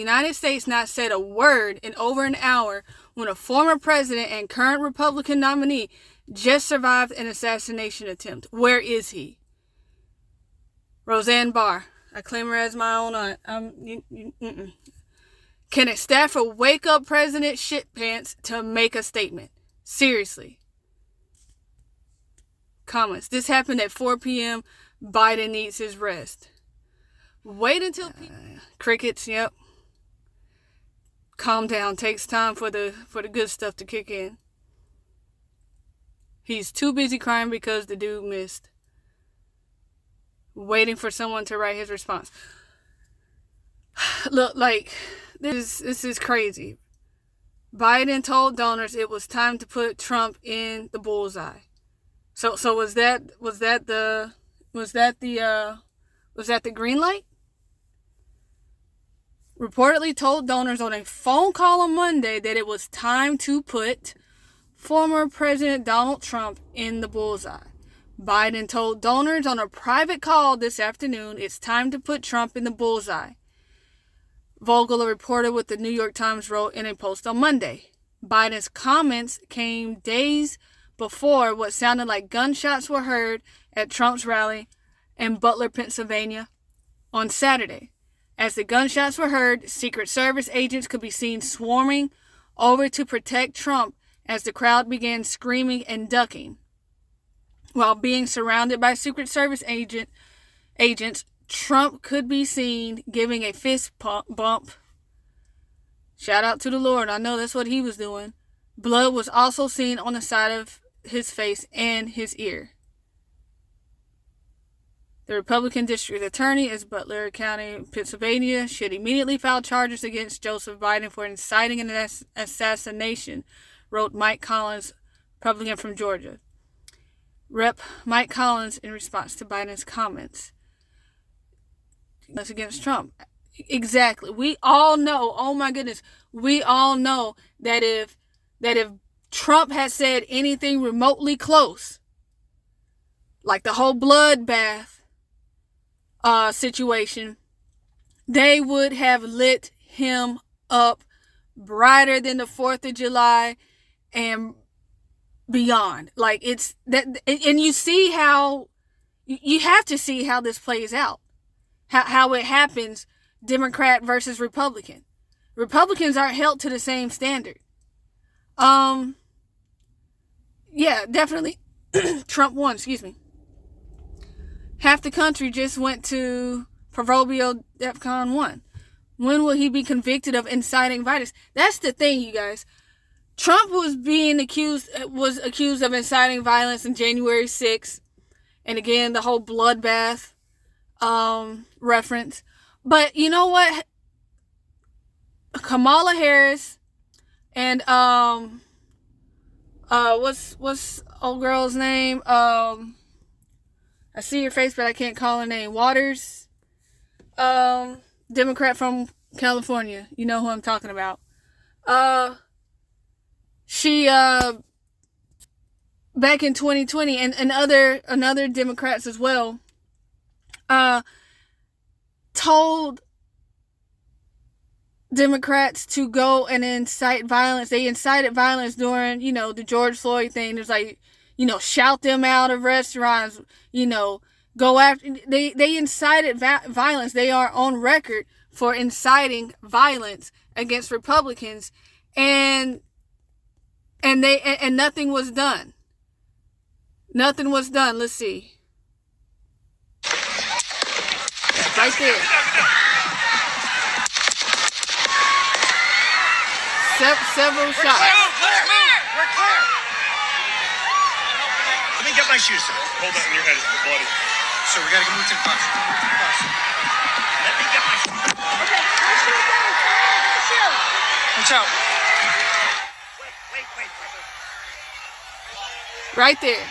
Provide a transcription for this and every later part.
United States not said a word in over an hour when a former president and current Republican nominee just survived an assassination attempt? Where is he? Roseanne Barr. I claim her as my own aunt. Can a staffer wake up President Shitpants to make a statement? Seriously. Comments. This happened at 4 p.m. Biden needs his rest. Wait until... crickets, yep. Calm down. Takes time for the good stuff to kick in. He's too busy crying because the dude missed. Waiting for someone to write his response. Look, like, this is crazy. Biden told donors it was time to put Trump in the bullseye. So was that the green light? Reportedly told donors on a phone call on Monday that it was time to put former President Donald Trump in the bullseye. Biden told donors on a private call this afternoon it's time to put Trump in the bullseye. Vogel, a reporter with the New York Times, wrote in a post on Monday. Biden's comments came days before what sounded like gunshots were heard at Trump's rally in Butler, Pennsylvania on Saturday. As the gunshots were heard, Secret Service agents could be seen swarming over to protect Trump as the crowd began screaming and ducking. While being surrounded by Secret Service agents, Trump could be seen giving a fist bump. Shout out to the Lord. I know that's what he was doing. Blood was also seen on the side of his face and his ear. The Republican District Attorney in Butler County, Pennsylvania, should immediately file charges against Joseph Biden for inciting an assassination, wrote Mike Collins, Republican from Georgia. Rep. Mike Collins in response to Biden's comments. That's against Trump. Exactly. We all know, oh my goodness, we all know that if Trump had said anything remotely close, like the whole bloodbath situation, they would have lit him up brighter than the 4th of July and beyond. Like, it's that, and you see how, you have to see how this plays out, how it happens, Democrat versus Republican. Republicans aren't held to the same standard. Yeah, definitely. Trump won, excuse me. Half the country just went to proverbial DEFCON 1. When will he be convicted of inciting violence? That's the thing, you guys. Trump was accused of inciting violence on January 6th. And again, the whole bloodbath reference. But you know what? Kamala Harris and what's old girl's name? I see her face, but I can't call her name. Waters, Democrat from California. You know who I'm talking about. She back in 2020, and other Democrats as well, told Democrats to go and incite violence. They incited violence during, the George Floyd thing. There's like, shout them out of restaurants, go after. They incited violence. They are on record for inciting violence against Republicans, and nothing was done. Nothing was done. Let's see. Right there. Several shots. We're clear. Let me get my shoes, sir. Hold on, your head is bloody. So we gotta move to the bus. Let me get my shoes. Okay, my shoes down. My shoes. Watch out. Wait. Right there.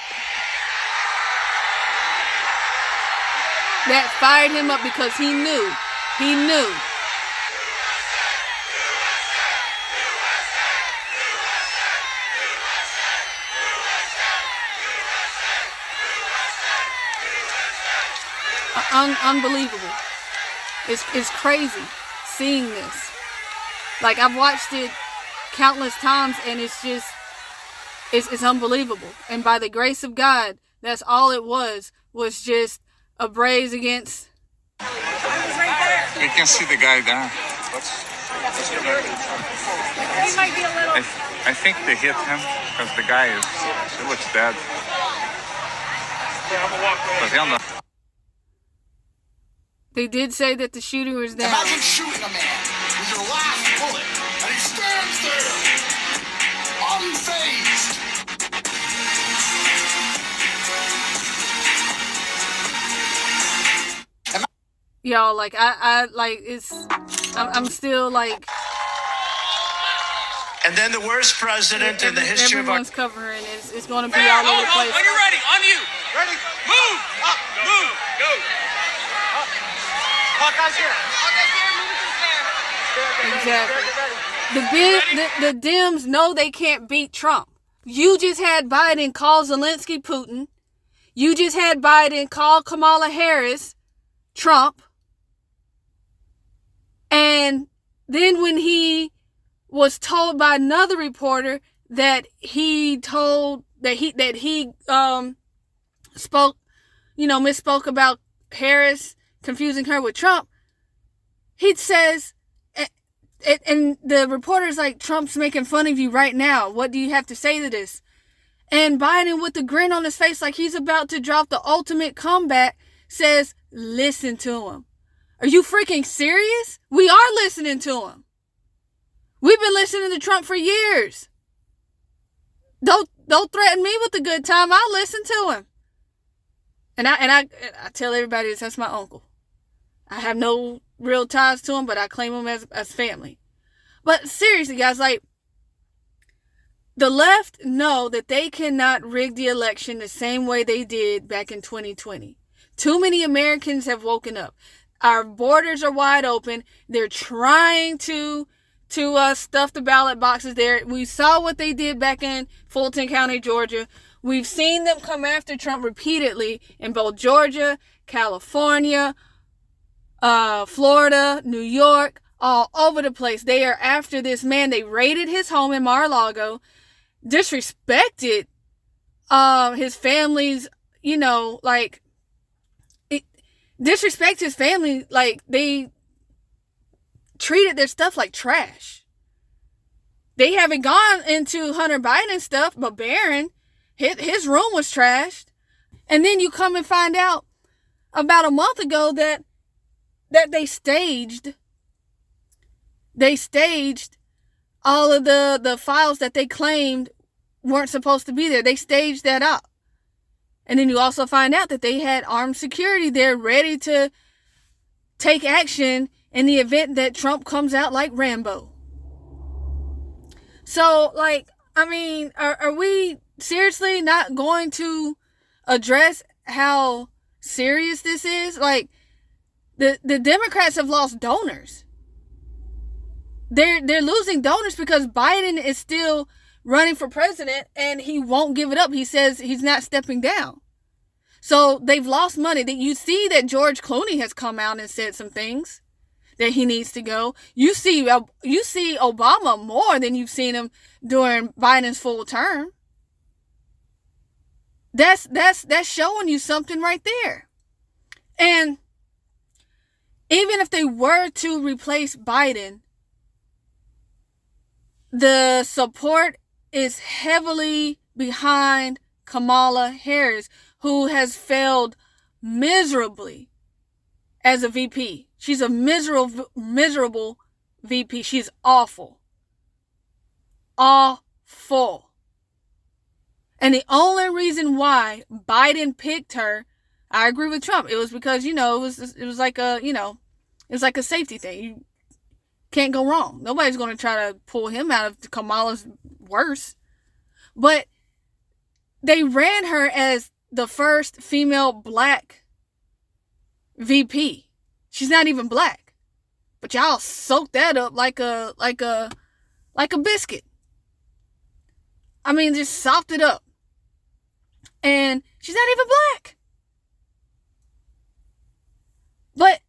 That fired him up because he knew. Unbelievable. It's crazy seeing this. Like, I've watched it countless times, and it's just, it's unbelievable. And by the grace of God, that's all it was just a Braves against. We can see the guy there. He might be a little. I think they hit him because the guy he looks dead. They did say that the shooter was down. Imagine shooting a man with your last bullet, and he stands there, unfazed. Y'all, like, I like, I'm still like. And then the worst president in the history of our... Everyone's covering it. It's going to be all over the place. When you're ready, on you. Ready? Move! Up! Move! Go! Up! Hawkeye's here. Hawkeye's here. Exactly. The Dems know they can't beat Trump. You just had Biden call Zelensky Putin. You just had Biden call Kamala Harris Trump. And then when he was told by another reporter that he spoke, misspoke about Harris, confusing her with Trump, he says, and the reporter's like, Trump's making fun of you right now. What do you have to say to this? And Biden, with a grin on his face like he's about to drop the ultimate comeback, says, listen to him. Are you freaking serious? We are listening to him. We've been listening to Trump for years. Don't threaten me with a good time. I'll listen to him. And I tell everybody that's my uncle. I have no real ties to him, but I claim him as family. But seriously, guys, like, the left know that they cannot rig the election the same way they did back in 2020. Too many Americans have woken up. Our borders are wide open. They're trying to stuff the ballot boxes there. We saw what they did back in Fulton County, Georgia. We've seen them come after Trump repeatedly in both Georgia, California, Florida, New York, all over the place. They are after this man. They raided his home in Mar-a-Lago, disrespected his family's, disrespect his family. Like, they treated their stuff like trash. They haven't gone into Hunter Biden stuff, but Barron, his room was trashed. And then you come and find out about a month ago that they staged all of the files that they claimed weren't supposed to be there. They staged that up. And then you also find out that they had armed security there ready to take action in the event that Trump comes out like Rambo. So, like, I mean, are we seriously not going to address how serious this is? Like, the Democrats have lost donors. They're losing donors because Biden is still running for president and he won't give it up. He says he's not stepping down. So they've lost money. You see that George Clooney has come out and said some things that he needs to go. You see Obama more than you've seen him during Biden's full term. That's showing you something right there. And even if they were to replace Biden, the support is heavily behind Kamala Harris, who has failed miserably as a VP. She's a miserable VP. She's awful. Awful. And the only reason why Biden picked her, I agree with Trump. It was because, it was like a safety thing. You can't go wrong. Nobody's going to try to pull him out of Kamala's worse. But they ran her as the first female black VP. She's not even black. But y'all soaked that up like a biscuit. I mean, just sopped it up. And she's not even black. But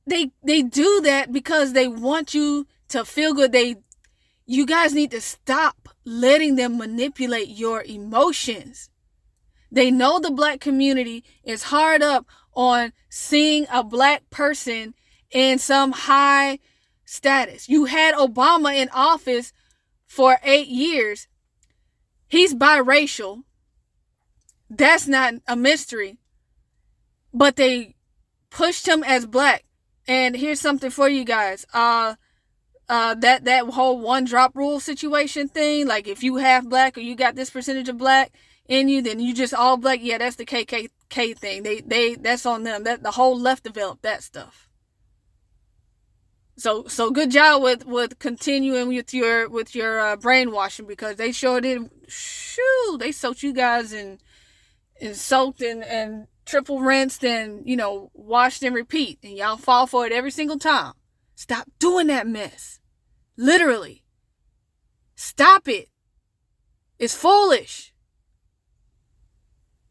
they do that because they want you to feel good. You guys need to stop letting them manipulate your emotions. They know the black community is hard up on seeing a black person in some high status. You had Obama in office for 8 years. He's biracial. That's not a mystery. But they pushed him as black. And here's something for you guys. That whole one drop rule situation thing, like if you half black or you got this percentage of black in you, then you just all black. Yeah, that's the KKK thing. They that's on them. That the whole left developed that stuff. So good job with continuing with your brainwashing, because they sure did. Shoo, they soaked you guys and soaked and triple rinsed and washed and repeat, and y'all fall for it every single time. Stop doing that mess. Literally. Stop it. It's foolish.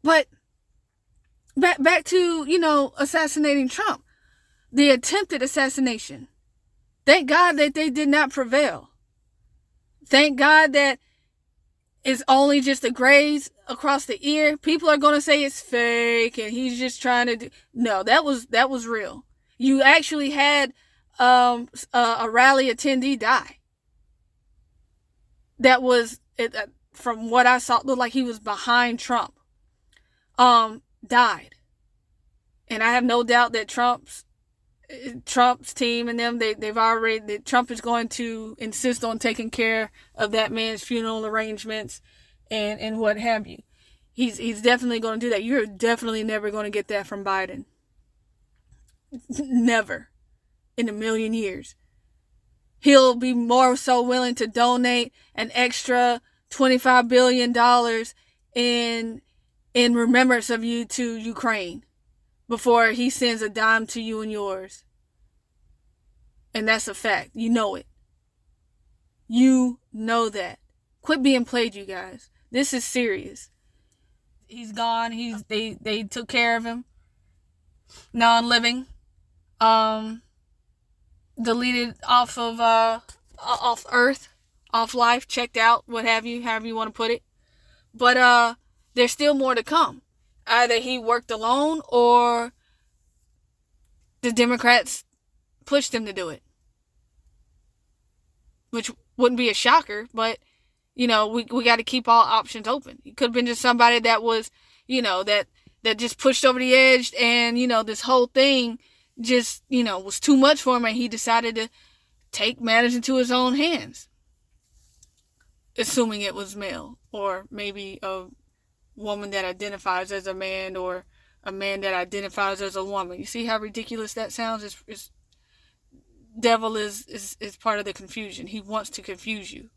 But back to, assassinating Trump. The attempted assassination. Thank God that they did not prevail. Thank God that it's only just a graze across the ear. People are going to say it's fake and he's just trying to do... No, that was real. You actually had a rally attendee die. That was, from what I saw, looked like he was behind Trump. Died. And I have no doubt that Trump's team and them, Trump is going to insist on taking care of that man's funeral arrangements and what have you. He's definitely going to do that. You're definitely never going to get that from Biden. Never. In a million years. He'll be more so willing to donate an extra $25 billion in remembrance of you to Ukraine before he sends a dime to you and yours. And that's a fact. You know it. You know that. Quit being played, you guys. This is serious. He's gone. They took care of him. Non-living. Deleted off Earth, off life, checked out, what have you, however you want to put it. But there's still more to come. Either he worked alone or the Democrats pushed him to do it. Which wouldn't be a shocker, but we got to keep all options open. It could have been just somebody that was, that just pushed over the edge, and this whole thing just, was too much for him, and he decided to take matters into his own hands. Assuming it was male, or maybe a woman that identifies as a man, or a man that identifies as a woman. You see how ridiculous that sounds? It's devil is part of the confusion. He wants to confuse you,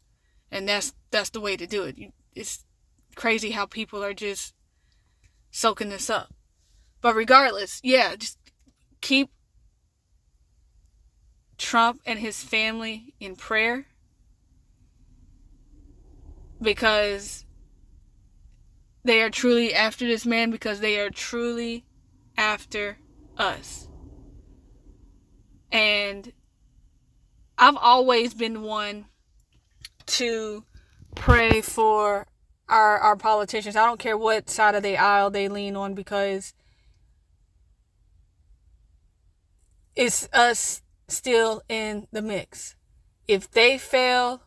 and that's the way to do it. It's crazy how people are just soaking this up. But regardless, yeah, just keep Trump and his family in prayer, because they are truly after this man, because they are truly after us. And I've always been one to pray for our politicians. I don't care what side of the aisle they lean on, because it's us still in the mix. If they fail,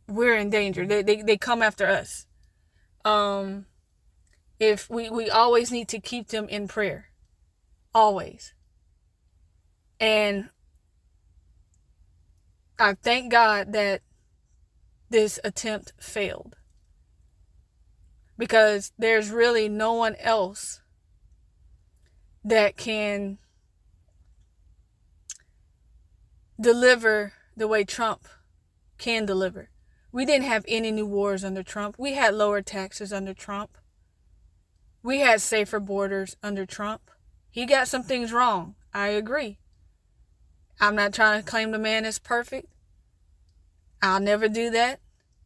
we're in danger. They come after us. If we always need to keep them in prayer. Always. And I thank God that this attempt failed, because there's really no one else that can deliver the way Trump can deliver. We didn't have any new wars under Trump. We had lower taxes under Trump. We had safer borders under Trump. He got some things wrong. I agree. I'm not trying to claim the man is perfect. I'll never do that.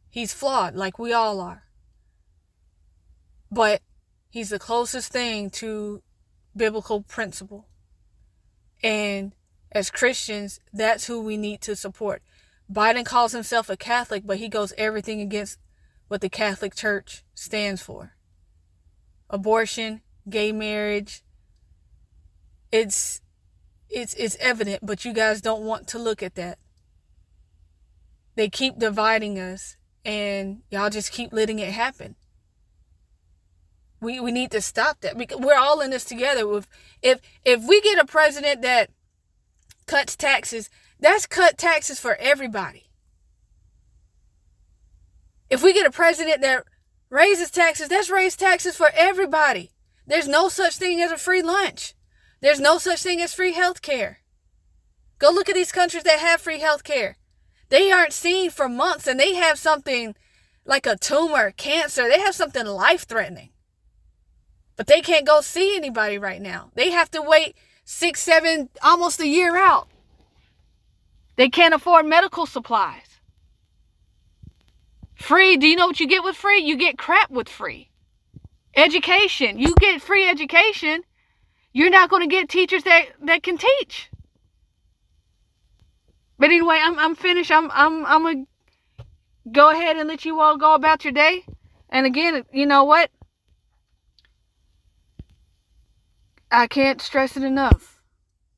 He's flawed, like we all are. But he's the closest thing to biblical principle. And As Christians, that's who we need to support. Biden calls himself a Catholic, but he goes everything against what the Catholic Church stands for. Abortion, gay marriage. It's evident, but you guys don't want to look at that. They keep dividing us, and y'all just keep letting it happen. We need to stop that, because we're all in this together. If we get a president that cuts taxes, that's cut taxes for everybody. If we get a president that raises taxes, that's raised taxes for everybody. There's no such thing as a free lunch. There's no such thing as free health care. Go look at these countries that have free health care. They aren't seen for months, and they have something like a tumor, cancer. They have something life-threatening. But they can't go see anybody right now. They have to wait 6, 7, almost a year out. They can't afford medical supplies. Free, do you know what you get with free? You get crap with free. Education, you get free education. You're not going to get teachers that can teach. But anyway, I'm finished. I'm going to go ahead and let you all go about your day. And again, you know what? I can't stress it enough.